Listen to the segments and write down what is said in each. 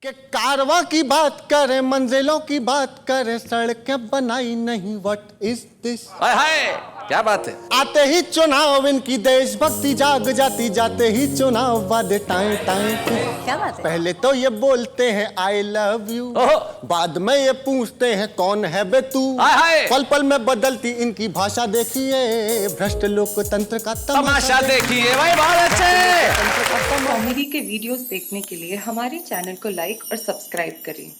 कि कारवां की बात करें, मंजिलों की बात करें, सड़कें बनाई नहीं, व्हाट इज दिस। हाय हाय, क्या बात है। आते ही चुनाव इनकी देशभक्ति जाग जाती, जाते ही चुनाव वादे टाइम टाइम। क्या बात है। पहले तो ये बोलते हैं आई लव यू, बाद में ये पूछते हैं कौन है बे तू। पल पल में बदलती इनकी भाषा देखिए, भ्रष्ट लोकतंत्र का तमाशा देखिए भाई, बहुत अच्छे। कॉमेडी के वीडियोस देखने के लिए हमारे चैनल को लाइक और सब्सक्राइब करें।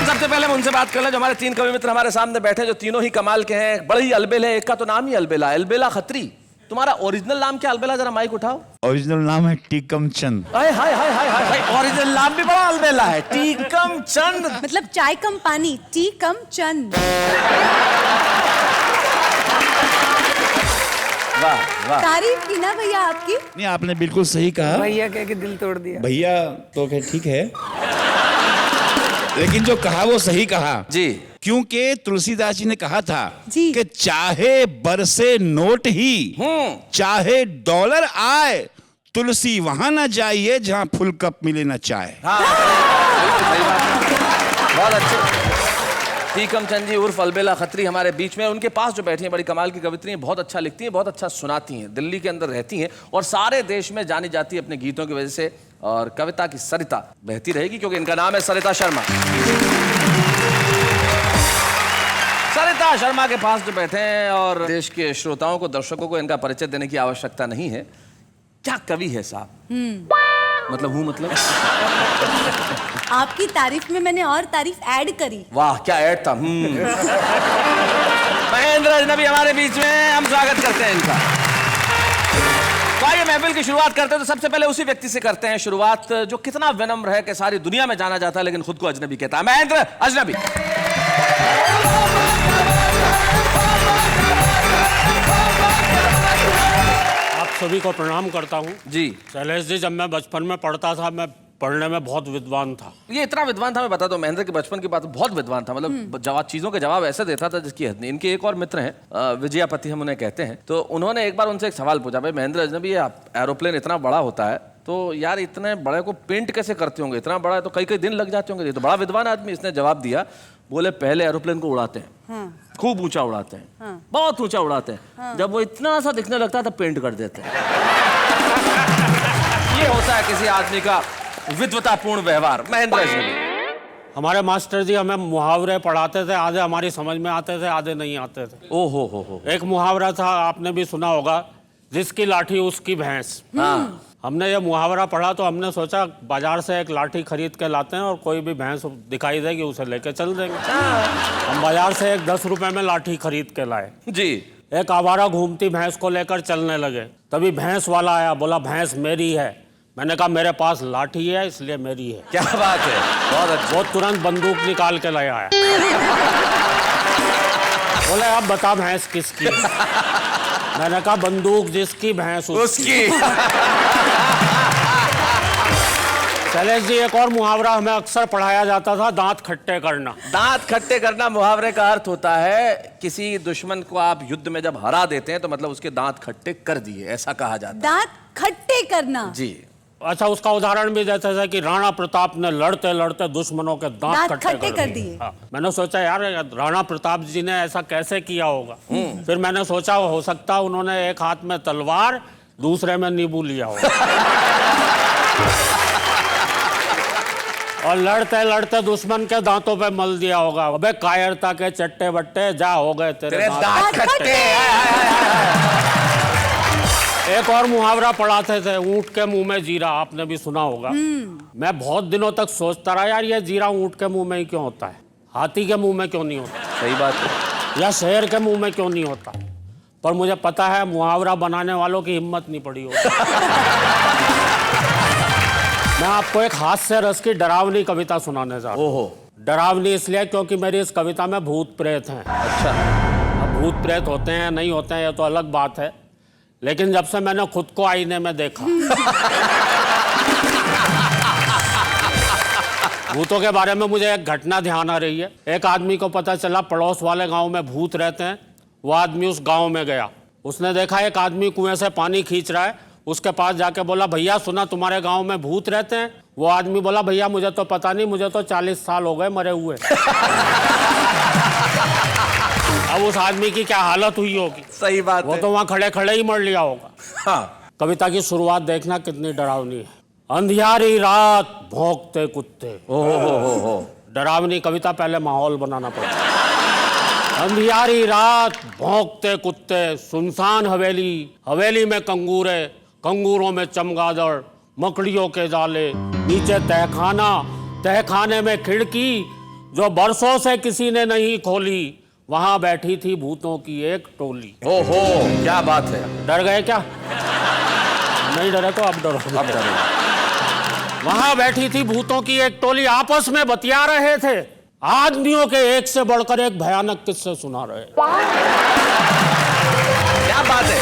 सबसे पहले हम उनसे बात कर लें जो हमारे तीन कवि मित्र हमारे सामने बैठे, जो तीनों ही कमाल के हैं, बड़े ही अलबेल है। एक का तो नाम ही अलबेला, अलबेला खत्री। तुम्हारा ओरिजिनल नाम क्या अलबेला, जरा माइक उठाओ। ओरिजिनल नाम है टीकम चंद। हाय हाय हाय हाय हाय, ओरिजिनल नाम भी बड़ा अलबेला है, टीकम चंद। मतलब चाय कम पानी, टी कम चंद। वाह वाह, तारीफ की ना भैया आपकी। नहीं, आपने बिल्कुल सही कहा। भैया कह के दिल तोड़ दिया। भैया तो ठीक है, लेकिन जो कहा वो सही कहा जी। क्योंकि तुलसीदास जी ने कहा था जी। कि चाहे बरसे नोट ही, चाहे डॉलर आए, तुलसी वहां ना जाइए जहां फुल कप मिले ना चाय। हाँ, सही बात, बहुत अच्छे। टीकम चंद जी उर्फ अलबेला खत्री हमारे बीच में। उनके पास जो बैठी हैं बड़ी कमाल की कवित्री हैं, बहुत अच्छा लिखती हैं, बहुत अच्छा सुनाती हैं, दिल्ली के अंदर रहती हैं और सारे देश में जानी जाती है अपने गीतों की वजह से। और कविता की सरिता बहती रहेगी क्योंकि इनका नाम है सरिता शर्मा। सरिता शर्मा के पास जो बैठे हैं और देश के श्रोताओं को, दर्शकों को इनका परिचय देने की आवश्यकता नहीं है। क्या कवि है साहब, मतलब आपकी तारीफ में मैंने और तारीफ ऐड करी। वाह क्या ऐड था। महेंद्र अजनबी हमारे बीच में, हम स्वागत करते हैं इनका। तो आइए महफिल की शुरुआत करते हैं। तो सबसे पहले उसी व्यक्ति से करते हैं शुरुआत जो कितना विनम्र है कि सारी दुनिया में जाना जाता है लेकिन खुद को अजनबी कहता है। महेंद्र अजनबी। आप सभी को प्रणाम करता हूँ जी। शैलेश जी, जब मैं बचपन में पढ़ता था, मैं पढ़ने में बहुत विद्वान था। ये इतना विद्वान था, मैं बता दूं महेंद्र के बचपन की बात, बहुत विद्वान था। मतलब जवाब, चीजों के जवाब ऐसे देता था जिसकी हद नहीं। इनके एक और मित्र हैं, विजयापति हम उन्हें कहते हैं। तो उन्होंने एक बार उनसे एक सवाल पूछा, भाई महेंद्र अजनबी, ये एरोप्लेन इतना बड़ा होता है तो यार इतने बड़े को पेंट कैसे करते होंगे, इतना बड़ा है तो कई कई दिन लग जाते होंगे। ये तो बड़ा विद्वान आदमी। इसने जवाब दिया, बोले पहले एरोप्लेन को उड़ाते हैं, खूब ऊंचा उड़ाते हैं, बहुत ऊंचा उड़ाते हैं, जब वो इतना सा दिखने लगता है तो पेंट कर देते हैं। ये होता है किसी आदमी का विद्वतापूर्ण व्यवहार। महेंद्र अजनबी। हमारे मास्टर जी हमें मुहावरे पढ़ाते थे, आधे हमारी समझ में आते थे, आधे नहीं आते थे। ओ हो। एक मुहावरा था, आपने भी सुना होगा, जिसकी लाठी उसकी भैंस। हाँ। हमने ये मुहावरा पढ़ा तो हमने सोचा बाजार से एक लाठी खरीद के लाते हैं और कोई भी भैंस दिखाई देगी उसे लेके चल देंगे। हम बाजार से एक 10 रुपए में लाठी खरीद के लाए जी। एक आवारा घूमती भैंस को लेकर चलने लगे। तभी भैंस वाला आया, बोला भैंस मेरी है। मैंने कहा मेरे पास लाठी है इसलिए मेरी है। क्या बात है, बहुत अच्छा। वो तुरंत बंदूक निकाल के ले आया। बोले अब बता भैंस किसकी। मैंने कहा बंदूक जिसकी भैंस उसकी। शैलेश जी, एक और मुहावरा हमें अक्सर पढ़ाया जाता था, दांत खट्टे करना। दांत खट्टे करना मुहावरे का अर्थ होता है किसी दुश्मन को आप युद्ध में जब हरा देते हैं तो मतलब उसके दांत खट्टे कर दिए, ऐसा कहा जाता है। दांत खट्टे करना जी। अच्छा, उसका उदाहरण भी देते थे कि राणा प्रताप ने लड़ते लड़ते दुश्मनों के दांत खट्टे कर दिए। हाँ। मैंने सोचा यार राणा प्रताप जी ने ऐसा कैसे किया होगा। फिर मैंने सोचा हो सकता उन्होंने एक हाथ में तलवार दूसरे में नींबू लिया होगा और लड़ते लड़ते दुश्मन के दांतों पे मल दिया होगा। अबे कायरता के चट्टे बट्टे, जा हो गए तेरे दांत खट्टे। एक और मुहावरा पढ़ाते थे, ऊंट के मुंह में जीरा, आपने भी सुना होगा। मैं बहुत दिनों तक सोचता रहा यार ये जीरा ऊंट के मुंह में ही क्यों होता है, हाथी के मुंह में क्यों नहीं होता, सही बात है, या शेर के मुंह में क्यों नहीं होता। पर मुझे पता है मुहावरा बनाने वालों की हिम्मत नहीं पड़ी होगी। मैं आपको एक हास्य रस की डरावनी कविता सुनाने जा रहा हूँ। डरावनी इसलिए क्योंकि मेरी इस कविता में भूत प्रेत हैं। अच्छा। अब भूत प्रेत होते हैं नहीं होते हैं ये तो अलग बात है, लेकिन जब से मैंने खुद को आईने में देखा भूतों के बारे में मुझे एक घटना ध्यान आ रही है। एक आदमी को पता चला पड़ोस वाले गांव में भूत रहते हैं। वो आदमी उस गांव में गया, उसने देखा एक आदमी कुएं से पानी खींच रहा है, उसके पास जाके बोला भैया सुना तुम्हारे गांव में भूत रहते हैं? वो आदमी बोला भैया मुझे तो पता नहीं, मुझे तो 40 साल हो गए मरे हुए। अब उस आदमी की क्या हालत हुई होगी। सही बात वो है। तो वहां खड़े खड़े ही मर लिया होगा। हाँ। कविता की शुरुआत देखना कितनी डरावनी है। अंधियारी रात भौंकते कुत्ते। हो। डरावनी कविता, पहले माहौल बनाना पड़ता। अंधियारी रात भौंकते कुत्ते, सुनसान हवेली, हवेली में कंगूरे, कंगूरों में चमगादड़, मकड़ियों के जाले, नीचे तहखाना, तहखाने में खिड़की जो बरसों से किसी ने नहीं खोली, वहां बैठी थी भूतों की एक टोली। ओहो, क्या बात है। डर गए क्या? नहीं डरे तो अब डरो। अब डरो। वहां बैठी थी भूतों की एक टोली, आपस में बतिया रहे थे, आदमियों के एक से बढ़कर एक भयानक किस्से सुना रहे। क्या बात है।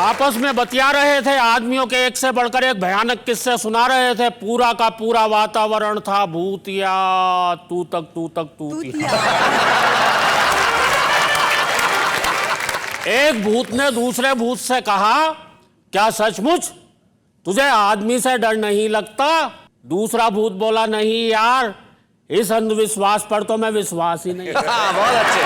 आपस में बतिया रहे थे, आदमियों के एक से बढ़कर एक भयानक किस्से सुना रहे थे। पूरा का पूरा वातावरण था भूतिया, तू तक तूतिया। एक भूत ने दूसरे भूत से कहा, क्या सचमुच तुझे आदमी से डर नहीं लगता? दूसरा भूत बोला, नहीं यार, इस अंधविश्वास पर तो मैं विश्वास ही नहीं। बहुत अच्छे,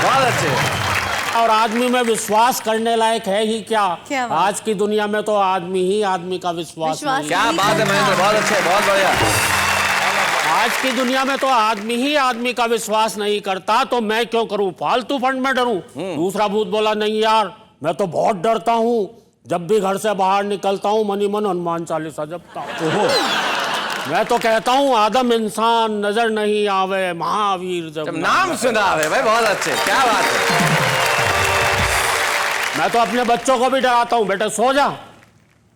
बहुत अच्छे। और आदमी में विश्वास करने लायक है ही क्या? क्या बात? आज की दुनिया में तो आदमी ही आदमी का विश्वास नहीं। क्या बात है महेंद्र, बहुत अच्छे, बहुत बढ़िया। आज की दुनिया में तो आदमी ही आदमी का विश्वास नहीं करता, तो मैं क्यों करूं, फालतू फंड में डरूं? दूसरा भूत बोला, नहीं यार, मैं तो बहुत डरता हूं, जब भी घर से बाहर निकलता हूं मनी मन हनुमान चालीसा जपता हूं। मैं तो कहता हूं आदम इंसान नजर नहीं आवे, महावीर जब नाम सुना है भाई, बहुत अच्छे, क्या बात है। मैं तो अपने बच्चों को भी डराता हूं, बेटा सो जा,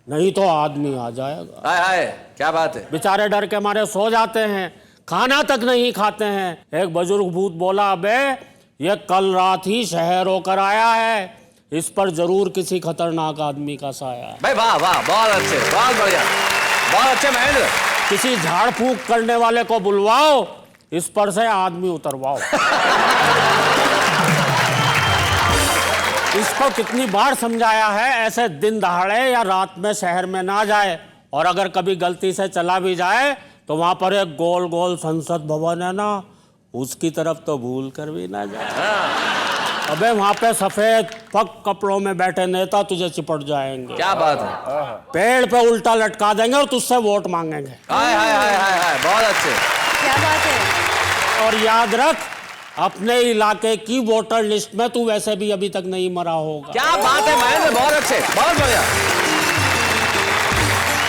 नहीं तो आदमी आ जाएगा। हाय हाय, क्या बात है। बेचारे डर के मारे सो जाते हैं, खाना तक नहीं खाते हैं। एक बुजुर्ग भूत बोला, अबे ये कल रात ही शहर होकर आया है, इस पर जरूर किसी खतरनाक आदमी का साया है। भाई वाह वाह, बहुत अच्छे, बहुत बढ़िया, बहुत अच्छे महेंद्र। किसी झाड़ फूंक करने वाले को बुलवाओ, इस पर से आदमी उतरवाओ। इसको कितनी बार समझाया है, ऐसे दिन दहाड़े या रात में शहर में ना जाए, और अगर कभी गलती से चला भी जाए तो वहां पर एक गोल गोल संसद भवन है ना, उसकी तरफ तो भूल कर भी ना जाए। अबे वहां पे सफेद पग कपड़ों में बैठे नेता तुझे चिपट जाएंगे। क्या बात है। पेड़ पे उल्टा लटका देंगे और तुझसे वोट मांगेंगे। हाय हाय हाय हाय हाय, बहुत अच्छे। क्या बात है। और याद रख, अपने इलाके की वोटर लिस्ट में तू वैसे भी अभी तक नहीं मरा होगा। क्या बात है महेंद्र, बहुत अच्छे, बहुत बढ़िया।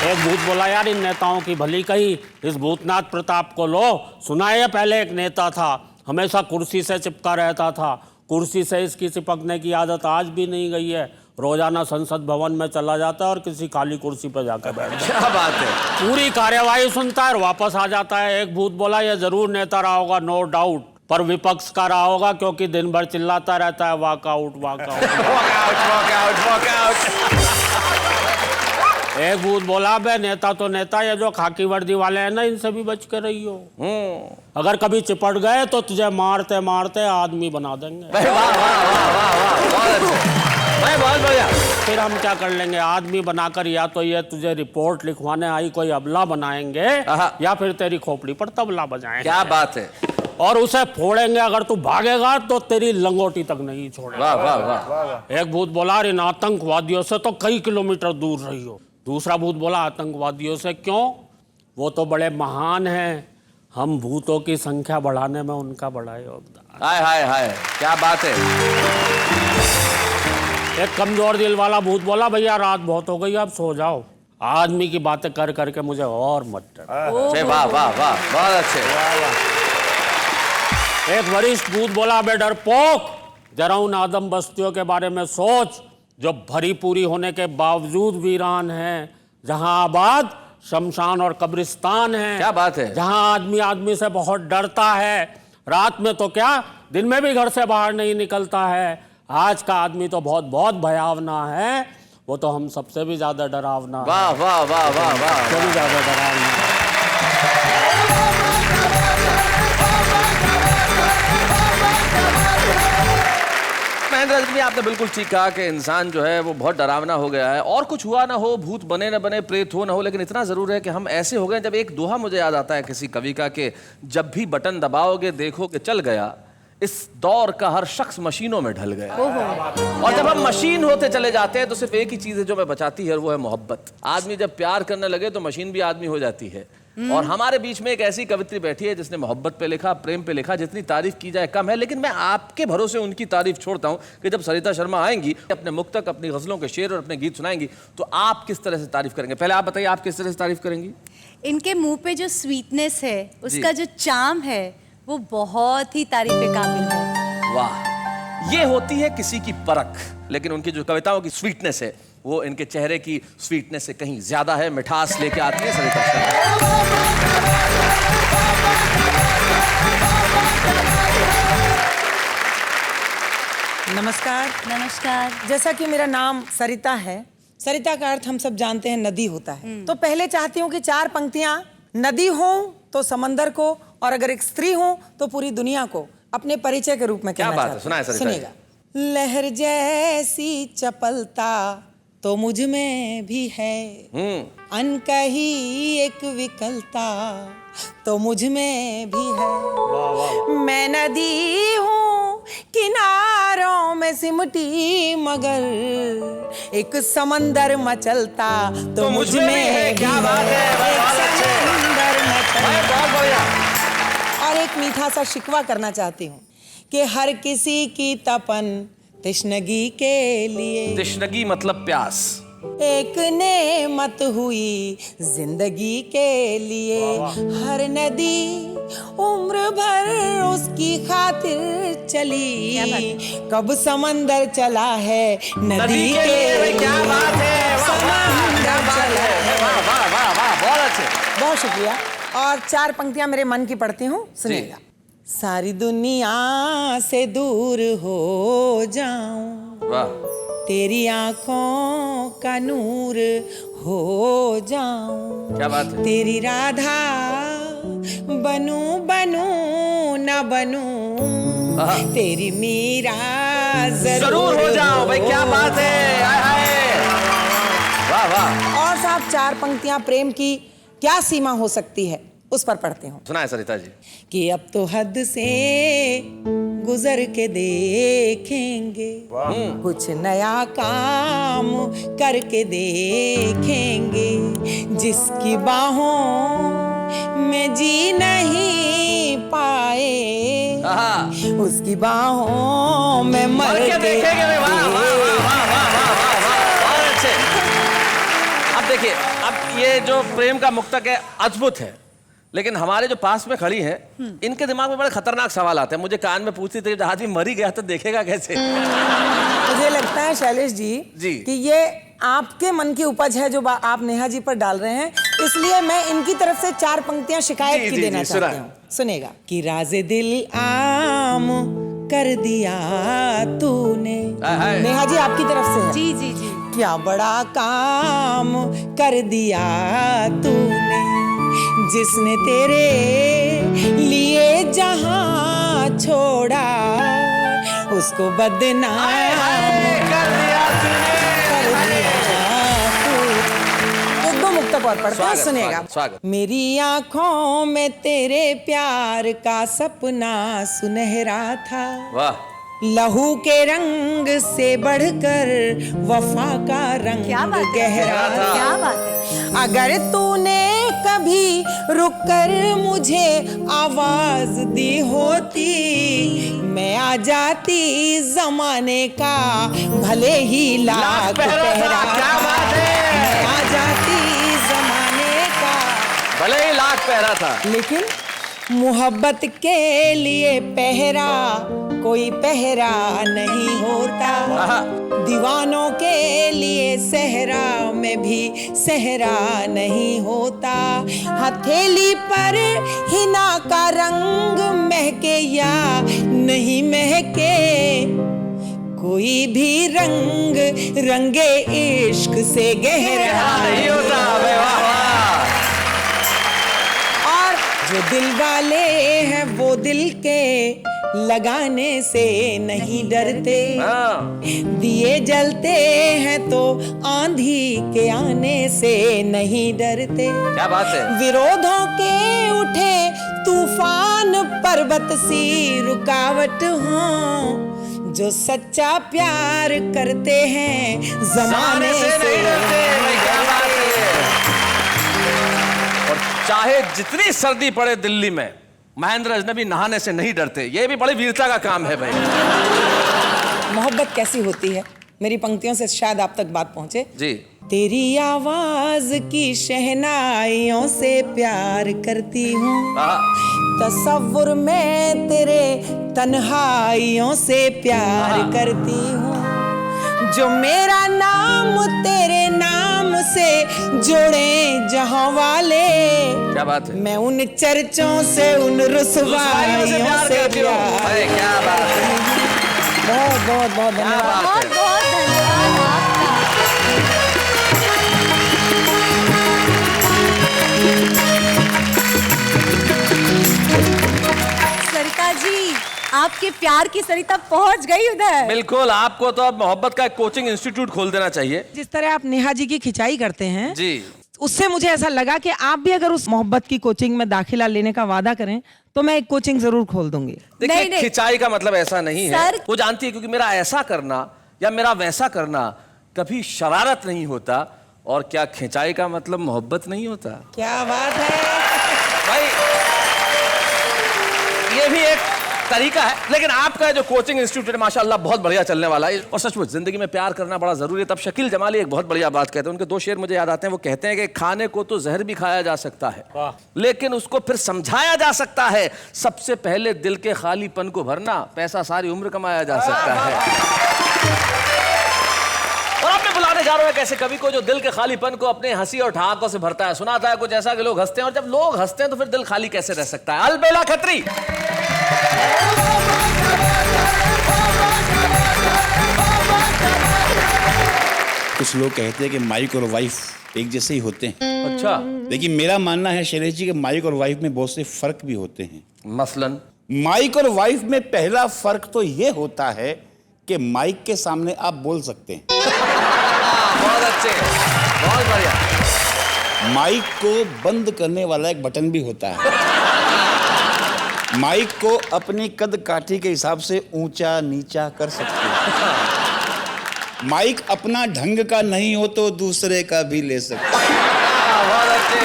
एक भूत बोला, यार इन नेताओं की भली कही, इस भूतनाथ प्रताप को लो। सुना है पहले एक नेता था, हमेशा कुर्सी से चिपका रहता था, कुर्सी से इसकी चिपकने की आदत आज भी नहीं गई है। रोजाना संसद भवन में चला जाता है और किसी खाली कुर्सी पर जाकर बैठ जाता है। क्या बात है। पूरी कार्यवाही सुनता है और वापस आ जाता है। एक भूत बोला, यह जरूर नेता रहा होगा, नो डाउट, पर विपक्ष का रहा होगा, क्योंकि दिन भर चिल्लाता रहता है वॉकआउट वॉकआउट वॉकआउट वॉकआउट। एक भूत बोला, बे नेता तो नेता, ये जो खाकी वर्दी वाले हैं ना, इनसे भी बच कर रही हो। अगर कभी चिपट गए तो तुझे मारते मारते आदमी बना देंगे। वाह वाह वाह वाह वाह, बहुत अच्छे भाई, बहुत बढ़िया। फिर हम क्या कर लेंगे, आदमी बनाकर या तो ये तुझे रिपोर्ट लिखवाने आई कोई अबला बनाएंगे, या फिर तेरी खोपड़ी पर तबला बजाएंगे। क्या बात है। और उसे फोड़ेंगे, अगर तू भागेगा तो तेरी लंगोटी तक नहीं छोड़ेगा। वाह वाह वाह। एक भूत बोला, इन आतंकवादियों से तो कई किलोमीटर दूर रही हो। दूसरा भूत बोला, आतंकवादियों से क्यों, वो तो बड़े महान हैं, हम भूतों की संख्या बढ़ाने में उनका बड़ा योगदान। हाय हाय हाय, क्या बात है। एक कमजोर दिल वाला भूत बोला, भैया रात बहुत हो गई, अब सो जाओ, आदमी की बातें कर करके मुझे और मत डर। वाह वाह वाह, बहुत अच्छे। एक वरिष्ठ भूत बोला, बे डरपोक, जरा उन आदम बस्तियों के बारे में सोच, जो भरी पूरी होने के बावजूद वीरान हैं, जहां आबाद शमशान और कब्रिस्तान है। क्या बात है। जहां आदमी आदमी से बहुत डरता है, रात में तो क्या दिन में भी घर से बाहर नहीं निकलता है। आज का आदमी तो बहुत बहुत भयावना है, वो तो हम सबसे भी ज्यादा डरावना। वाह वाह वाह वाह वाह, सबसे भी ज्यादा डरावना। महेंद्र रजनी, आपने बिल्कुल ठीक कहा कि इंसान जो है वो बहुत डरावना हो गया है। और कुछ हुआ ना हो, भूत बने न बने, प्रेत हो ना हो, लेकिन इतना जरूर है कि हम ऐसे हो गए। जब एक दोहा मुझे याद आता है किसी कवि का कि जब भी बटन दबाओगे देखो कि चल गया, इस दौर का हर शख्स मशीनों में ढल गया। और जब हम मशीन होते चले जाते हैं तो सिर्फ एक ही चीज है जो हमें बचाती है, वो है मोहब्बत। आदमी जब प्यार करने लगे तो मशीन भी आदमी हो जाती है। और हमारे बीच में एक ऐसी कवित्री बैठी है जिसने मोहब्बत पे लिखा, प्रेम पे लिखा। जितनी तारीफ की जाए कम है, लेकिन मैं आपके भरोसे उनकी तारीफ छोड़ता हूं कि जब सरिता शर्मा आएंगी, अपने मुक्तक, अपनी गजलों के शेर और अपने गीत सुनाएंगी, तो आप किस तरह से तारीफ करेंगे? पहले आप बताइए, आप किस तरह से तारीफ करेंगी? इनके मुंह पे जो स्वीटनेस है, उसका जो चार्म है, वो बहुत ही तारीफ के काबिल है। वाह, ये होती है किसी की परख। लेकिन उनकी जो कविताओं की स्वीटनेस है, वो इनके चेहरे की स्वीटनेस से कहीं ज्यादा है। मिठास लेके आती है सरिता शर्मा। नमस्कार। नमस्कार। जैसा कि मेरा नाम सरिता है, सरिता का अर्थ हम सब जानते हैं नदी होता है। तो पहले चाहती हूँ कि 4 पंक्तियां नदी हो तो समंदर को, और अगर एक स्त्री हो तो पूरी दुनिया को अपने परिचय के रूप में कहना क्या बात है, सुनाए सरिता। सुनिएगा। लहर जैसी चपलता तो मुझ में भी है, अनकही एक विकलता तो मुझ में भी है। मैं नदी हूँ किनारों में सिमटी, मगर एक समंदर मचलता तो मुझ में है। क्या बात है, समंदर मचलता। बहुत बढ़िया। और एक मीठा सा शिकवा करना चाहती हूँ कि हर किसी की तपन तृष्णगी के लिए, तृष्णगी मतलब प्यास, एक नेमत हुई जिंदगी के लिए। हर नदी उम्र भर उसकी खातिर चली, कब समंदर चला है नदी के लिए। क्या बात है, समंदर चला है। वाह वाह वाह वाह, बहुत अच्छे। बहुत शुक्रिया। और 4 पंक्तियां मेरे मन की पढ़ती हूँ, सुनिएगा। सारी दुनिया से दूर हो जाऊं, वाह, तेरी आंखों का नूर हो जाऊं। क्या बात है। तेरी राधा बनूं बनूं न बनूं, तेरी मीरा जरूर हो जाओ। भाई क्या बात है, हाय हाय, वाह वाह। और साहब 4 पंक्तियां प्रेम की क्या सीमा हो सकती है, उस पर पढ़ते हूँ। सुनाए सरिता जी। कि अब तो हद से गुजर के देखेंगे, कुछ नया काम करके देखेंगे। जिसकी बाहों में जी नहीं पाए, उसकी बाहों में मर के देखेंगे। वाह वाह वाह वाह वाह वाह वाह, बहुत अच्छे। अब देखिए, अब ये जो प्रेम का मुक्तक है अद्भुत है, लेकिन हमारे जो पास में खड़ी हैं, इनके दिमाग में बड़े खतरनाक सवाल आते हैं। मुझे कान में पूछती थी, जब आदमी मर ही गया तो देखेगा कैसे? मुझे लगता है शैलेश जी कि ये आपके मन की उपज है जो आप नेहा जी पर डाल रहे हैं, इसलिए मैं इनकी तरफ से 4 पंक्तियां शिकायत की देना चाहती हूँ। सुनेगा। कि राज़े दिल आम कर दिया तूने, नेहा जी आपकी तरफ से है। जी जी जी। क्या बड़ा काम कर दिया तूने, जिसने तेरे लिए जहां छोड़ा, उसको बदनाम कर दिया तूने। एक 2 मुक्तक और पढ़ते हैं, सुनेगा। मेरी आंखों में तेरे प्यार का सपना सुनहरा था, वाह। लहू के रंग से बढ़कर वफा का रंग गहरा था। क्या बात है। अगर तूने कभी रुककर मुझे आवाज दी होती, मैं आ जाती जमाने का भले ही लाख पहरा। क्या बात है, मैं आ जाती जमाने का भले ही लाख पहरा था। लेकिन मोहब्बत के लिए पहरा कोई पहरा नहीं होता, दीवानों के लिए सहरा में भी सहरा नहीं होता। हथेली पर हिना का रंग महके या नहीं महके, कोई भी रंग रंगे इश्क से गहरा नहीं होता। वाह वाह। और जो दिल वाले हैं वो दिल के लगाने से नहीं डरते, दिए जलते हैं तो आंधी के आने से नहीं डरते। क्या बात है। विरोधों के उठे तूफान पर्वत सी रुकावट हो, जो सच्चा प्यार करते हैं जमाने से नहीं डरते। क्या बात है। और चाहे जितनी सर्दी पड़े दिल्ली में, महेंद्र अजनबी नहाने से नहीं डरते। ये भी बड़ी वीरता का काम है भाई। मोहब्बत कैसी होती है, मेरी पंक्तियों से शायद आप तक बात पहुंचे जी। तेरी आवाज की शहनाइयों से प्यार करती हूँ, तसव्वुर में तेरे तन्हाइयों से प्यार करती हूँ, जो मेरा नाम तेरे नाम से जोड़े जहां वाले। क्या बात है। मैं उन चर्चों से उन रुसवाइयों से प्यार। अरे क्या बात है। बहुत बहुत बहुत धन्यवाद। बहुत बहुत धन्यवाद आपका। सरिता जी, आपके प्यार की सरिता पहुंच गई उधर। बिल्कुल, आपको तो अब मोहब्बत का एक कोचिंग इंस्टीट्यूट खोल देना चाहिए। जिस तरह आप नेहा जी की खिंचाई करते हैं जी, उससे मुझे ऐसा लगा कि आप भी अगर उस मोहब्बत की कोचिंग में दाखिला लेने का वादा करें तो मैं एक कोचिंग जरूर खोल दूंगी। देखिए खिंचाई का मतलब ऐसा नहीं है, वो जानती है, क्योंकि मेरा ऐसा करना या मेरा वैसा करना कभी शरारत नहीं होता। और क्या खिंचाई का मतलब मोहब्बत नहीं होता? क्या बात है भाई, ये भी एक तरीका है। लेकिन आपका जो कोचिंग इंस्टीट्यूट है माशाल्लाह बहुत बढ़िया चलने वाला है। और सचमुच जिंदगी में प्यार करना बड़ा जरूरी है। तब शकील जमाली एक बहुत बढ़िया बात कहते हैं, उनके दो शेर मुझे याद आते हैं। वो कहते हैं कि खाने को तो जहर भी खाया जा सकता है, लेकिन उसको फिर समझाया जा सकता है। सबसे पहले दिल के खालीपन को भरना, पैसा सारी उम्र कमाया जा सकता है। और अब मैं बुलाने जा रहा हूं कैसे कवि को जो दिल के खालीपन को अपने हंसी और ठहाकों से भरता है। सुनाता है कुछ ऐसा कि लोग हंसते हैं, और जब लोग हंसते हैं तो फिर दिल खाली कैसे रह सकता है। अलबेला खत्री। कुछ लोग कहते हैं कि माइक और वाइफ एक जैसे ही होते हैं। अच्छा। लेकिन मेरा मानना है शैलेश जी कि माइक और वाइफ में बहुत से फर्क भी होते हैं। मसलन माइक और वाइफ में पहला फर्क तो ये होता है कि माइक के सामने आप बोल सकते हैं। बहुत अच्छे, बहुत बढ़िया। माइक को बंद करने वाला एक बटन भी होता है। माइक को अपनी कद काठी के हिसाब से ऊंचा नीचा कर सकते हैं। माइक अपना ढंग का नहीं हो तो दूसरे का भी ले सकते हैं। बहुत अच्छे।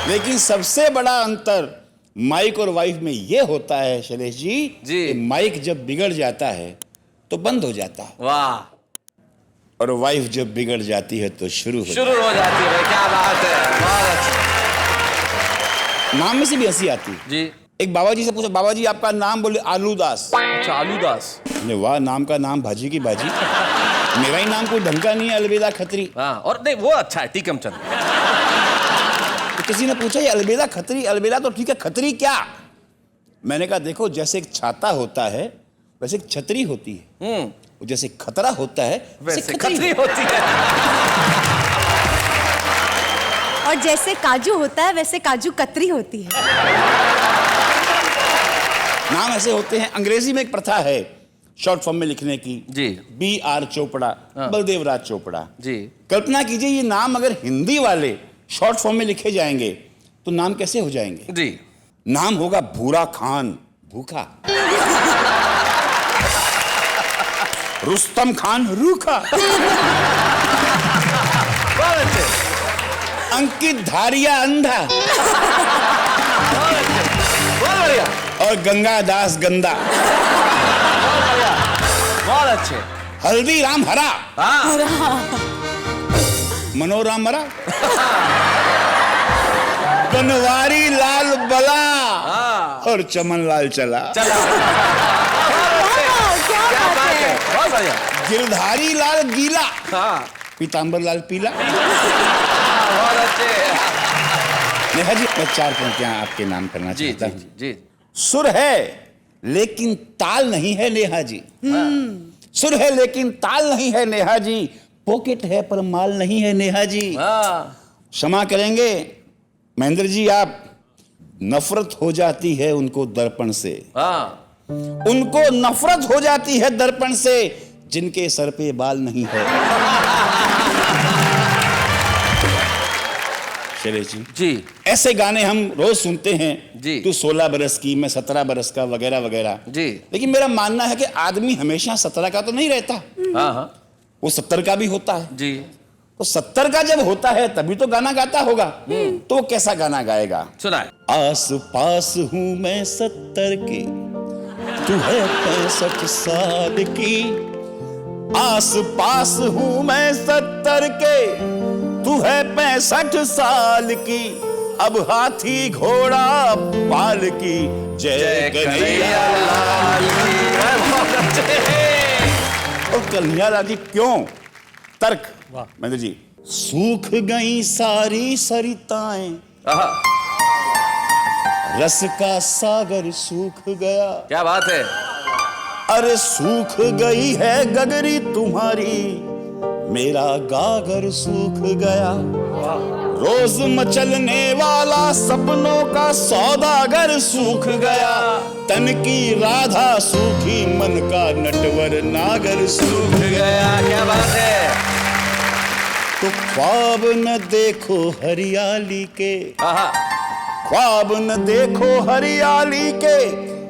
लेकिन सबसे बड़ा अंतर माइक और वाइफ में यह होता है शैलेश जी, कि माइक जब बिगड़ जाता है तो बंद हो जाता है। वाह। और वाइफ जब बिगड़ जाती है तो शुरू हो जाती है। क्या बात है, बहुत अच्छा। नाम में से भी हंसी आती है जी। एक बाबा जी से पूछा, बाबा जी आपका नाम, बोले आलूदास। अच्छा, आलूदास। वाह, नाम का नाम भाजी की भाजी। मेरा ही नाम कोई ढंग का नहीं है, अलबेला खत्री। हाँ, और नहीं वो अच्छा है, टीकम चंद। तो किसी ने पूछा ये अलबेला खत्री, अलबेला तो ठीक है, खत्री क्या? मैंने कहा देखो, जैसे एक छाता होता है वैसे एक छतरी होती है, जैसे खतरा होता है वैसे खतरी होती है। और जैसे काजू होता है वैसे काजू कतरी होती है। नाम ऐसे होते हैं। अंग्रेजी में एक प्रथा है शॉर्ट फॉर्म में लिखने की। जी। B.R. चोपड़ा, बलदेव राज चोपड़ा। जी। कल्पना कीजिए ये नाम अगर हिंदी वाले शॉर्ट फॉर्म में लिखे जाएंगे तो नाम कैसे हो जाएंगे? जी। नाम होगा भूरा खान, भूखा। रुस्तम खान, रूखा। अंकित धारिया, अंधा। और गंगा दास, गंदा। बहुत अच्छे। हल्दीराम, हरा। मनोराम, मरा। बनवारी लाल, बला। और चमन लाल, चला। गिरधारी लाल, गीला। पीतांबर लाल, पीला। बहुत अच्छे। नेहा जी, मैं 4 पंक्तियां आपके नाम करना चाहता हूं। जी। सुर है लेकिन ताल नहीं है नेहा जी। सुर है लेकिन ताल नहीं है नेहा जी। पॉकेट है पर माल नहीं है नेहा जी। क्षमा करेंगे, महेंद्र जी, आप नफरत हो जाती है उनको दर्पण से। उनको नफरत हो जाती है दर्पण से जिनके सर पे बाल नहीं है। शैलेश जी, ऐसे गाने हम रोज सुनते हैं जी। तू 16 बरस की, मैं 17 बरस का, वगैरह वगैरह जी। लेकिन मेरा मानना है कि आदमी हमेशा 17 का तो नहीं रहता। वो 70 का भी होता है जी। तो 70 का जब होता है तभी तो गाना गाता होगा। तो कैसा गाना गाएगा? सुनाए। आस पास हूं मैं 70 की, तू है 65 साल की। आस पास हूं मैं 70 के, तू है 65 साल की। अब हाथी घोड़ा पाल की, जय कन्हैया लाल की। और कन्हैया लाल की क्यों? तर्क महेंद्र जी। सूख गई सारी सरिताएं, रस का सागर सूख गया। क्या बात है। अरे सूख गई है गगरी तुम्हारी, मेरा गागर सूख गया। रोज मचलने वाला सपनों का सौदागर सूख गया। तन की राधा सूखी, मन का नटवर नागर सूख गया। क्या बात है। तो ख्वाब न देखो हरियाली के, ख्वाब न देखो हरियाली के,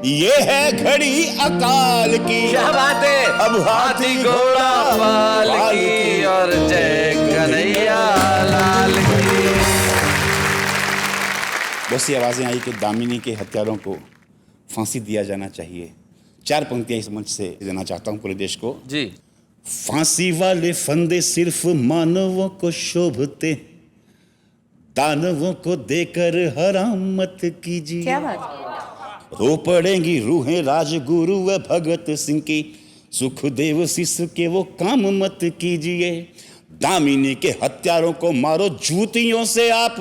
ये है घड़ी अकाल की। क्या बात है। अब हाथी घोड़ा पाल की, और जय कन्हैया लाल की। बहुत सी आवाजें आई कि दामिनी के हत्यारों को फांसी दिया जाना चाहिए। 4 पंक्तियां इस मंच से देना चाहता हूं पूरे देश को जी। फांसी वाले फंदे सिर्फ मानवों को शोभते, दानवों को देकर हराम मत कीजिए। क्या बात। रो पड़ेंगी रूहें राजगुरु व भगत सिंह की, सुखदेव शिष्य के वो काम मत कीजिए। दामिनी के हत्यारों को मारो जूतियों से आप,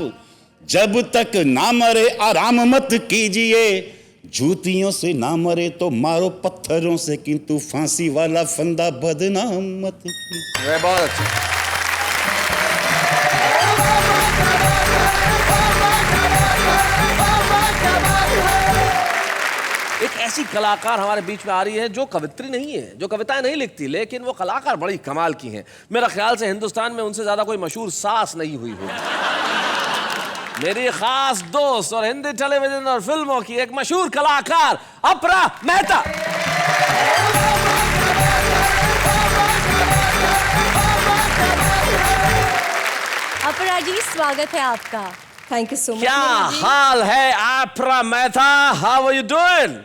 जब तक ना मरे आराम मत कीजिए। जूतियों से ना मरे तो मारो पत्थरों से, किंतु फांसी वाला फंदा बदनाम मत कीजिए। बहुत अच्छा। एक ऐसी कलाकार हमारे बीच में आ रही है जो कवित्री नहीं है, जो कविताएं नहीं लिखती, लेकिन वो कलाकार बड़ी कमाल की हैं। मेरा ख्याल से हिंदुस्तान में उनसे ज्यादा कोई मशहूर सास नहीं हुई होगी। मेरी खास दोस्त और हिंदी टेलीविजन और फिल्मों की एक मशहूर कलाकार अपरा मेहता। अपरा जी, स्वागत है आपका। Thank you so much. क्या हाल है Apara Mehta? How are you doing?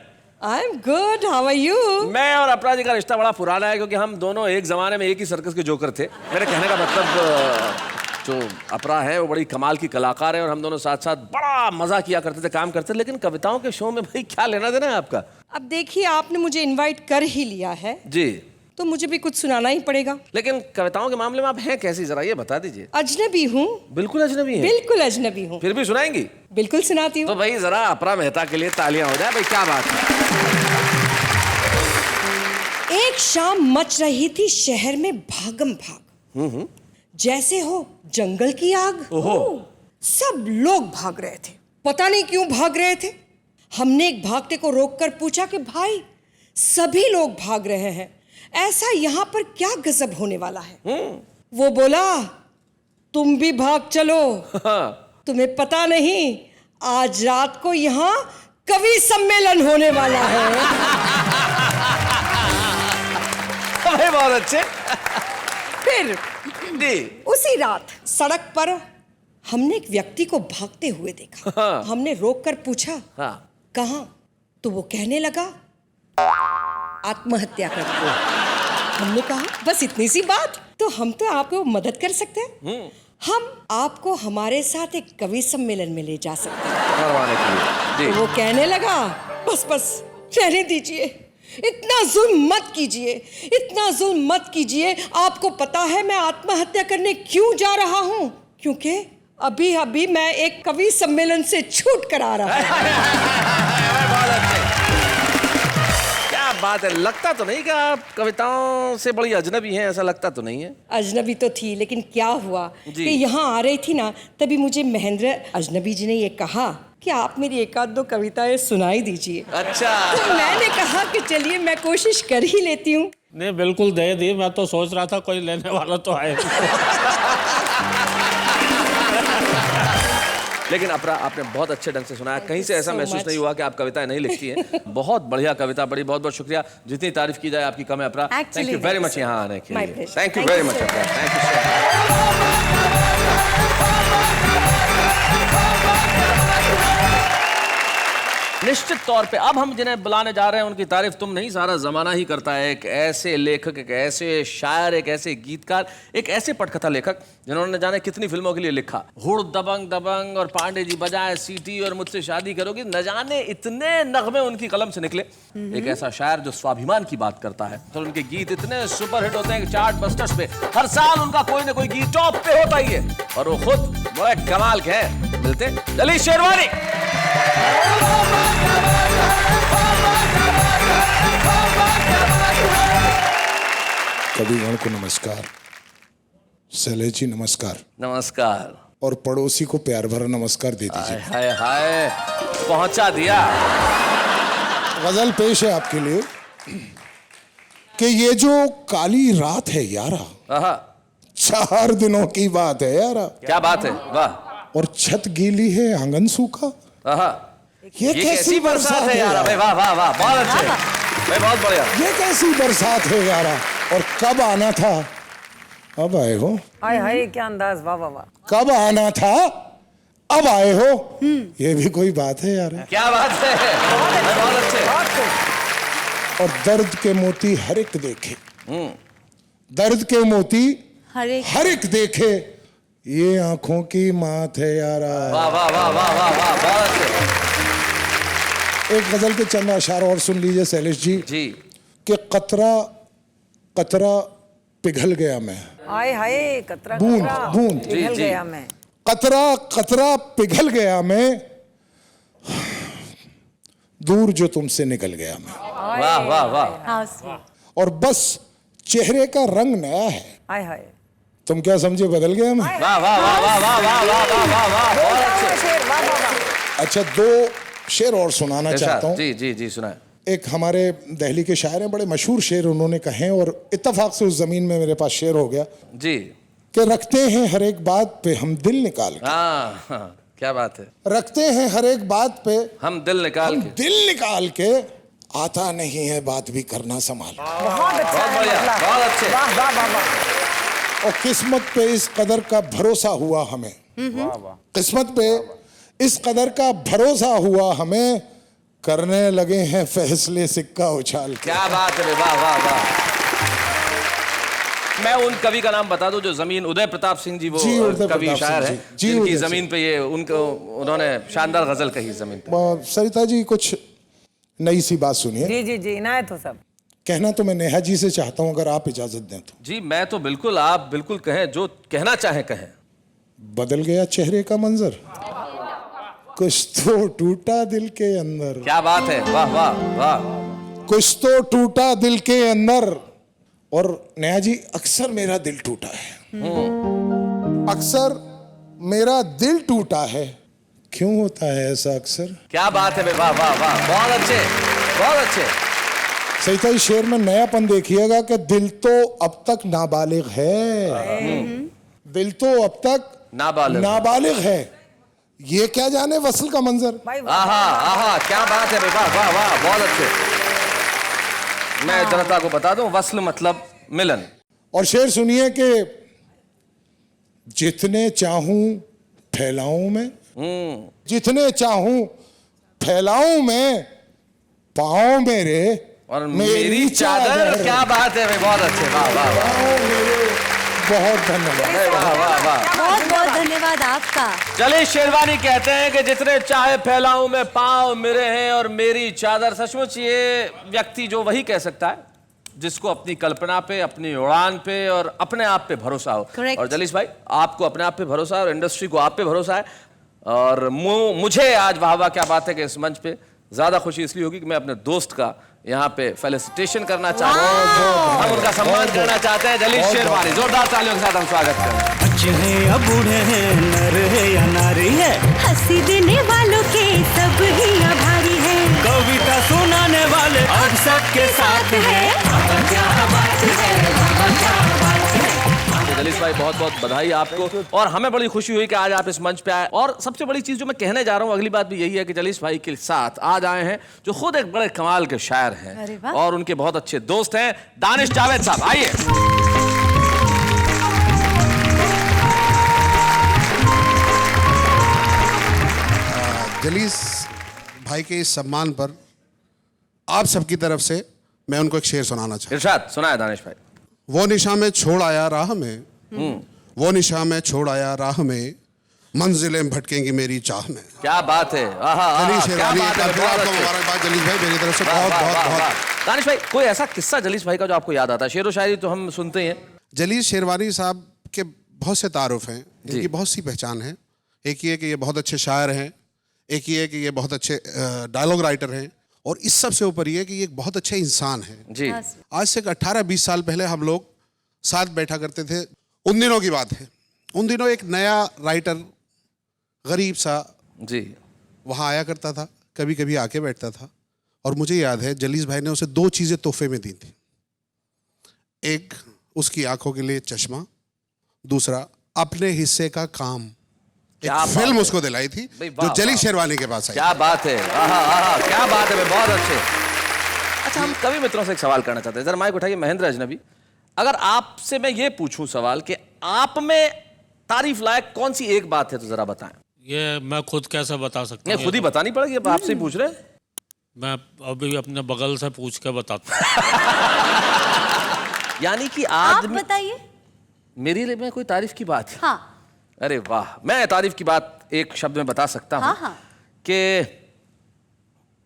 I am good, how are you? मैं और अपरा जी का रिश्ता बड़ा पुराना है, क्योंकि हम दोनों एक जमाने में एक ही सर्कस के जोकर थे। मेरे कहने का मतलब, जो अपरा है वो बड़ी कमाल की कलाकार है और हम दोनों साथ साथ बड़ा मजा किया करते थे, काम करते थे। लेकिन कविताओं के शो में भाई क्या लेना देना है आपका? अब देखिए, आपने मुझे इनवाइट कर ही लिया है जी, तो मुझे भी कुछ सुनाना ही पड़ेगा। लेकिन कविताओं के मामले में आप हैं कैसी, जरा ये बता दीजिए। अजनबी हूँ। बिल्कुल अजनबी हैं? बिल्कुल अजनबी हूँ। फिर भी सुनाएंगी? बिल्कुल सुनाती हूँ। तो भाई जरा अपरा मेहता के लिए तालियां हो जाए भाई, क्या बात है। एक शाम मच रही थी शहर में भागम भाग, जैसे हो जंगल की आग। सब लोग भाग रहे थे, पता नहीं क्यों भाग रहे थे। हमने एक भागते को रोककर पूछा कि भाई, सभी लोग भाग रहे हैं, ऐसा यहाँ पर क्या गजब होने वाला है? वो बोला, तुम भी भाग चलो। तुम्हें पता नहीं, आज रात को यहाँ कवि सम्मेलन होने वाला है। बहुत अच्छे। फिर उसी रात सड़क पर हमने एक व्यक्ति को भागते हुए देखा। हमने रोककर पूछा, कहाँ? तो वो कहने लगा, आत्महत्या कर लो। हमने कहा, बस इतनी सी बात? तो हम तो आपको मदद कर सकते हैं। हम आपको हमारे साथ एक कवि सम्मेलन में ले जा सकते हैं। तो वो कहने लगा, बस बस रहने दीजिए, इतना जुल्म मत कीजिए, इतना जुल्म मत कीजिए। आपको पता है मैं आत्महत्या करने क्यों जा रहा हूं? क्योंकि अभी अभी मैं एक कवि सम्मेलन से छूट कर आ रहा हूं। क्या बात है, लगता तो नहीं कि आप कविताओं से बड़ी अजनबी हैं, ऐसा लगता तो नहीं है। अजनबी तो थी, लेकिन क्या हुआ जी। कि यहाँ आ रही थी ना, तभी मुझे महेंद्र अजनबी जी ने ये कहा कि आप मेरी एक आध दो कविताएं सुनाई दीजिए। अच्छा। तो मैंने कहा कि चलिए मैं कोशिश कर ही लेती हूँ। नहीं बिल्कुल दे दी, मैं तो सोच रहा था कोई लेने वाला तो आए। लेकिन अपरा, आपने बहुत अच्छे ढंग से सुनाया, कहीं से ऐसा महसूस नहीं हुआ कि आप कविताएं नहीं लिखती हैं। बहुत बढ़िया कविता, बड़ी बहुत बहुत शुक्रिया, जितनी तारीफ की जाए आपकी कम है अपरा। थैंक यू वेरी मच यहाँ आने के लिए। थैंक यू वेरी मच अपरा, थैंक यू सो मच। निश्चित तौर पे अब हम जिन्हें बुलाने जा रहे हैं उनकी तारीफ तुम नहीं सारा जमाना ही करता है। एक ऐसे लेखक, एक ऐसे शायर, एक ऐसे गीतकार, एक ऐसे पटकथा लेखक जिन्होंने जाने कितनी फिल्मों के लिए लिखा। हुड़ दबंग दबंग और पांडे जी बजाए सीटी और मुझसे शादी करोगी, न जाने इतने नगमे उनकी कलम से निकले। एक ऐसा शायर जो स्वाभिमान की बात करता है, तो उनके गीत इतने सुपरहिट होते हैं कि चार्ट बस्टर्स पे हर साल उनका कोई ना कोई गीत टॉप पे होता ही है। और वो खुद बड़े कमाल के हैं। मिलते जलील शेरवानी। कविगण को नमस्कार, शैलेश जी नमस्कार। नमस्कार। और पड़ोसी को प्यार भरा नमस्कार दे दीजिए। हाय हाय, पहुंचा दिया। गजल पेश है आपके लिए कि ये जो काली रात है यारा, 4 दिनों की बात है यारा। क्या बात है, वाह। और छत गीली है, आंगन सूखा। ये कैसी बरसात है यारा। वाह वाह वाह, बहुत अच्छे भाई, बहुत बढ़िया। ये कैसी बरसात है यारा, और कब आना था अब आए हो। हाय हाय, क्या अंदाज, वाह वाह वाह। कब आना था अब आए हो, ये भी कोई बात है यार। क्या बात है, बहुत अच्छे। और दर्द के मोती हर एक देखे, दर्द के मोती हर एक देखे, ये आंखों की मात है यारा। वाह वाह वाह वाह वाह वाह, बहुत अच्छे। एक गजल के चंद अशार और सुन लीजिए शैलेश जी। जी। कि कतरा कतरा पिघल गया मैं। हाय हाय, कतरा बूंद बूंद पिघल गया मैं। कतरा कतरा पिघल गया मैं, दूर जो तुमसे निकल गया मैं। वाह वाह वाह। और बस चेहरे का रंग नया है। हाय हाय, तुम क्या समझे बदल गया मैं। वाह वाह वाह वाह वाह वाह वाह वाह वाह, बहुत अच्छे। अच्छा, 2 शेर और सुनाना चाहता हूँ। जी जी जी, सुनाए। एक हमारे दिल्ली के शायर हैं, बड़े मशहूर शेर उन्होंने कहे हैं, और इत्तेफाक से उस जमीन में मेरे पास शेर हो गया जी। कि रखते हैं हर एक बात पे हम दिल निकाल के। हाँ, क्या बात है। रखते हैं हर एक बात पे हम दिल निकाल के, आता नहीं है बात भी करना संभाल। बहुत अच्छा, बहुत बढ़िया, बहुत अच्छे। वाह वाह वाह वाह। और किस्मत पे इस कदर का भरोसा हुआ हमें, किस्मत पे इस कदर का भरोसा हुआ हमें, करने लगे हैं फैसले सिक्का उछाल के। क्या बात है, वाह वाह वाह। मैं उन कवि का नाम बता दूं जो जमीन, उदय प्रताप सिंह जी, वो कवि शायर है जिनकी जमीन पे ये उन्होंने शानदार गजल कही जमीन पे। सरिता जी कुछ नई सी बात सुनिए। जी जी जी, इनायत हो सब। कहना तो मैं नेहा जी से चाहता हूं, अगर आप इजाजत दें तो। जी मैं तो बिल्कुल, आप बिल्कुल कहें, जो कहना चाहें कहें। बदल गया चेहरे का मंजर, कुछ तो टूटा दिल के अंदर। क्या बात है, वाह वाह वाह। कुछ तो टूटा दिल के अंदर। और नेहा जी, अक्सर मेरा दिल टूटा है, अक्सर मेरा दिल टूटा है, क्यों होता है ऐसा अक्सर। क्या बात है, वाह वाह वाह, बहुत अच्छे बहुत अच्छे। सही शेर में नयापन देखिएगा कि दिल तो अब तक नाबालिग है, दिल तो अब तक नाबालिग है, ये क्या जाने वसल का मंजर। आहा आहा, क्या बात है, वाह वाह वाह, बहुत अच्छे। मैं जनता को बता दूं, वसल मतलब मिलन। और शेर सुनिए कि जितने चाहूं फैलाऊं मैं, जितने चाहूं फैलाऊं मैं, पाँव मेरे और मेरी चादर। क्या बात है, बहुत अच्छे, वाह वाह वाह। बहुत धन्यवाद, बहुत बहुत धन्यवाद आपका। चलिए, शेरवानी कहते हैं कि जितने चाहे फैलाऊं मैं, पाँव मेरे हैं और मेरी चादर। सचमुच ये व्यक्ति जो वही कह सकता है जिसको अपनी कल्पना पे, अपनी उड़ान पे और अपने आप पे भरोसा हो। Correct. और जलीस भाई, आपको अपने आप पे भरोसा है और इंडस्ट्री को आप पे भरोसा है। और मुझे आज वाह वाह क्या बात है कि इस मंच पे ज्यादा खुशी इसलिए होगी कि मैं अपने दोस्त का यहाँ पे फेलिसिटेशन करना चाहता हूँ, हम उनका सम्मान करना चाहते हैं। जलीस शेरवानी, जोरदार तालियों के साथ हम स्वागत करें। बच्चे हैं या बूढ़े हैं, नर है या नारी है, हंसी देने वालों के सब ही आभारी है, कविता सुनाने वाले अब सबके साथ है। जलीस भाई बहुत बहुत बधाई आपको, और हमें बड़ी खुशी हुई कि आज आप इस मंच पे आए। और सबसे बड़ी चीज जो मैं कहने जा रहा हूँ, अगली बात भी यही है कि जलीस भाई के साथ आज आए हैं जो खुद एक बड़े कमाल के शायर हैं और उनके बहुत अच्छे दोस्त हैं, दानिश जावेद साहब। आइए। जलीस भाई के इस सम्मान पर आप सबकी तरफ से मैं उनको एक शेर सुनाना चाहता हूं। इरशाद सुनाए दानिश भाई। वो निशा में छोड़ आया राह में, वो निशा में छोड़ आया राह में, मंजिलें भटकेंगी मेरी चाह में। क्या बात है। जलीस शेरवानी, आपको मुबारकबाद जलीस भाई मेरी तरफ से बहुत बहुत बहुत। दानिश भाई, कोई ऐसा किस्सा जलीस भाई का जो आपको याद आता है? शेर व शायरी तो हम सुनते हैं। जलीस शेरवानी साहब के बहुत से तारुफ हैं, इनकी बहुत सी पहचान है। एक ये कि ये बहुत अच्छे शायर हैं, एक ये कि ये बहुत अच्छे डायलॉग राइटर हैं, और इस सब से ऊपर ये कि ये एक बहुत अच्छे इंसान हैं जी। आज से 18-20 साल पहले हम लोग साथ बैठा करते थे। उन दिनों की बात है, उन दिनों एक नया राइटर गरीब सा जी वहाँ आया करता था, कभी कभी आके बैठता था, और मुझे याद है जलीस भाई ने उसे 2 चीज़ें तोहफे में दी थी। एक उसकी आंखों के लिए चश्मा, दूसरा अपने हिस्से का काम। एक फिल्म उसको दिलाई थी जो जलीस शेरवानी के पास आई। क्या बात है, क्या बात है, बहुत अच्छे। अच्छा, हम कवि मित्रों से एक सवाल करना चाहते हैं, जरा माइक उठाइए। महेंद्र अजनबी, अगर आपसे मैं ये पूछूं सवाल कि आप में तारीफ लायक कौन सी एक बात है तो जरा बताएं। ये मैं खुद कैसे बता सकता हूँ? खुद ही बतानी पड़ेगी, अब आपसे ही पूछ रहे हैं। मैं अभी अपने बगल से पूछ के बताता हूँ। यानी कि आप आज बताइए मेरे लिए में कोई तारीफ की बात। हाँ। अरे वाह, मैं तारीफ की बात एक शब्द में बता सकता हूं कि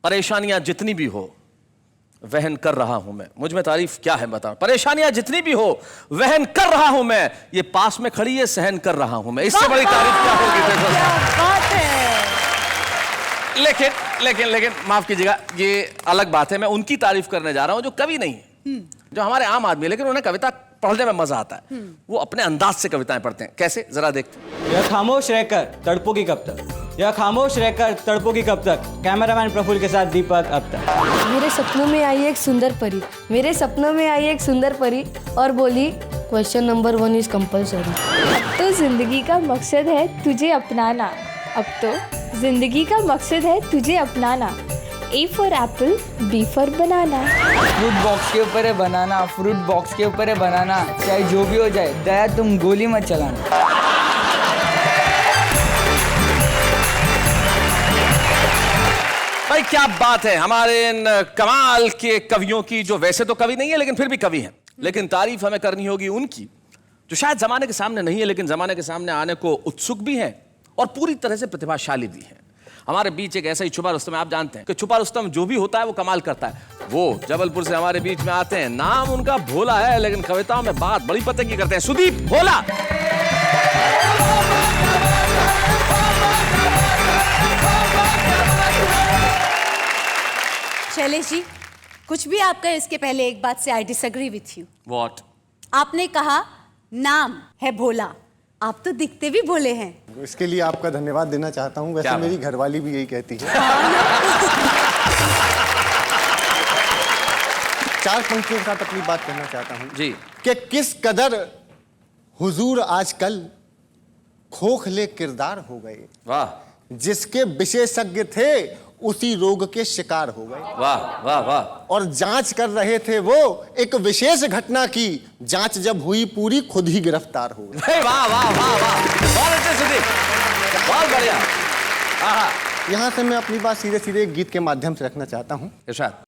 परेशानियां जितनी भी हो वहन कर रहा हूं मैं। मुझ में तारीफ क्या है बताओ? परेशानियां जितनी भी हो वहन कर रहा हूं मैं, ये पास में खड़ी है सहन कर रहा हूं मैं। इससे बड़ी तारीफ क्या होगी? देखो बात है। लेकिन माफ कीजिएगा, ये अलग बात है। मैं उनकी तारीफ करने जा रहा हूं जो कवि नहीं है, जो हमारे आम आदमी, लेकिन उन्हें कविता पढ़ने में मजा आता है। वो अपने अंदाज से कविताएं पढ़ते हैं। कैसे, जरा देखते हैं। यह खामोश रहकर तड़पोगी कब तक, यह खामोश रहकर तड़पोगी कब तक, कैमरामैन प्रफुल्ल के साथ दीपक अब तक। मेरे सपनों में आई एक सुंदर परी, मेरे सपनों में आई एक सुंदर परी और बोली क्वेश्चन नंबर 1 इज कंपलसरी। अब तो जिंदगी का मकसद है तुझे अपनाना, अब तो जिंदगी का मकसद है तुझे अपनाना। A for apple, B for banana। Fruit box के ऊपर है बनाना, फ्रूट बॉक्स के ऊपर है बनाना, चाहे जो भी हो जाए दया तुम गोली मत चलाना। भाई क्या बात है हमारे इन कमाल के कवियों की, जो वैसे तो कवि नहीं है लेकिन फिर भी कवि हैं। लेकिन तारीफ हमें करनी होगी उनकी जो शायद जमाने के सामने नहीं है लेकिन जमाने के सामने आने को उत्सुक भी हैं और पूरी तरह से प्रतिभाशाली भी हैं। हमारे बीच एक ऐसा ही छुपा रुस्तम, आप जानते हैं कि छुपा रुस्तम जो भी होता है वो कमाल करता है। वो जबलपुर से हमारे बीच में आते हैं। नाम उनका भोला है लेकिन कविताओं में बात बड़ी पते की करते हैं। सुदीप भोला। शैलेश जी, कुछ भी आपका इसके पहले एक बात से I disagree with you. What? आपने कहा नाम है भोला, आप तो दिखते भी भोले हैं। इसके लिए आपका धन्यवाद देना चाहता हूँ। वैसे मेरी घरवाली भी यही कहती है। 4 पंक्तियों के साथ अपनी बात कहना चाहता हूँ जी कि किस कदर हुजूर आजकल खोखले किरदार हो गए। वाह। जिसके विशेषज्ञ थे उसी रोग के शिकार हो गए। वाह वाह वाह। और जांच कर रहे थे वो एक विशेष घटना की, जांच जब हुई पूरी खुद ही गिरफ्तार हो गए। वाह वाह वाह वाह, बहुत अच्छे सुदीप, बहुत बढ़िया। यहाँ से मैं अपनी बात सीधे सीधे एक गीत के माध्यम से रखना चाहता हूँ। इरशाद।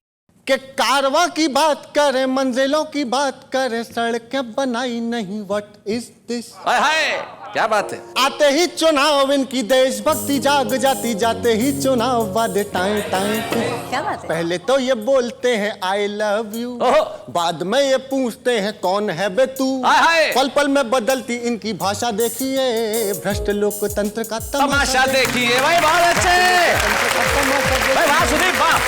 कि कारवां की बात करें, मंजिलों की बात करें, सड़कें बनाई नहीं, व्हाट इज दिस। हाय हाय, क्या बात है। आते ही चुनाव इनकी देशभक्ति जाग जाती, जाते ही चुनाव बाद टाइम टाइम। क्या बात है। पहले तो ये बोलते हैं आई लव यू, बाद में ये पूछते हैं कौन है बे तू। पल पल में बदलती इनकी भाषा देखिए, भ्रष्ट लोकतंत्र का तमाशा देखिए। भाई बहुत अच्छे, भाई वाह सुदीप वाह,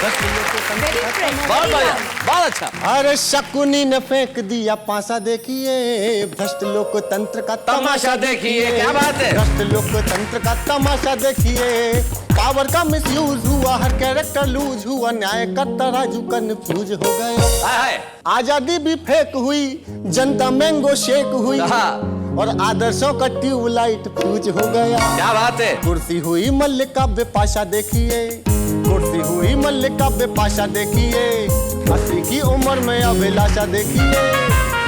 बहुत बढ़िया, बहुत अच्छा। अरे शकुनी ने फेंक दिया पासा देखिए, भ्रष्ट लोकतंत्र का तमाशा देखिए। क्या बात है। भ्रष्ट लोकतंत्र का तमाशा देखिए, पावर का मिसयूज हुआ, हर कैरेक्टर लूज हुआ, न्याय का तराजू कंफ्यूज हो गए। आजादी भी फेक हुई, जनता मैंगो शेक हुई, और आदर्शों का ट्यूबलाइट फ्यूज हो गया। क्या बात है। कुर्सी हुई मल्लिका बेपाशा देखिए, कुर्सी हुई मल्लिका बेपाशा देखिए, 80 की उम्र में अभिलाषा देखिए,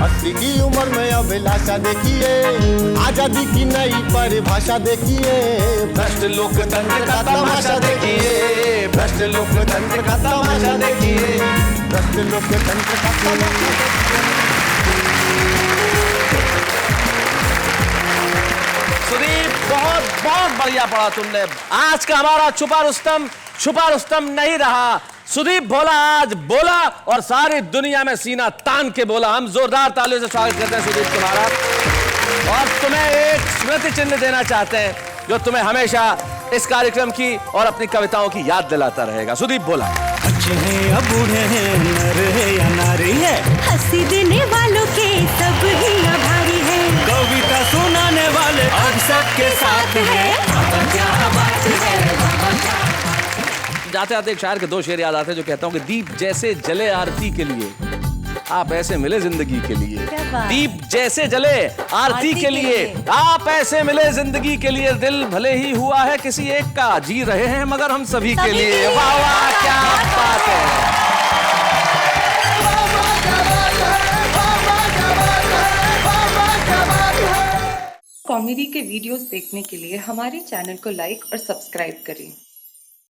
80 की उम्र में अभिलाषा देखिए, आजादी की नई परिभाषा देखिए, भ्रष्ट लोकतंत्र का तमाशा देखिए, भ्रष्ट लोकतंत्र का तमाशा देखिए, भ्रष्ट लोकतंत्र का तमाशा देखिए। सुदीप बहुत बहुत बढ़िया पढ़ा तुमने। आज का हमारा छुपा रुस्तम नहीं रहा। सुदीप भोला आज बोला और सारी दुनिया में सीना तान के बोला। हम जोरदार तालियों से स्वागत करते हैं सुदीप तुम्हारा, और तुम्हें एक स्मृति चिन्ह देना चाहते हैं जो तुम्हें हमेशा इस कार्यक्रम की और अपनी कविताओं की याद दिलाता रहेगा। सुदीप भोला। अच्छे हैं या बूढ़े हैं, नर है या नारी है, हंसी देने वालों के सब ही आभारी है, कविता सुनाने वाले अब सबके साथ है। जाते आते एक शायर के 2 शेर याद आते हैं जो कहता हूँ कि दीप जैसे जले आरती के लिए, आप ऐसे मिले जिंदगी के लिए। दीप जैसे जले आरती के लिए, आप ऐसे मिले जिंदगी के लिए, दिल भले ही हुआ है किसी एक का, जी रहे हैं मगर हम सभी के लिए। वाह वाह क्या बात है। कॉमेडी के वीडियोस देखने के लिए हमारे चैनल को लाइक और सब्सक्राइब करें।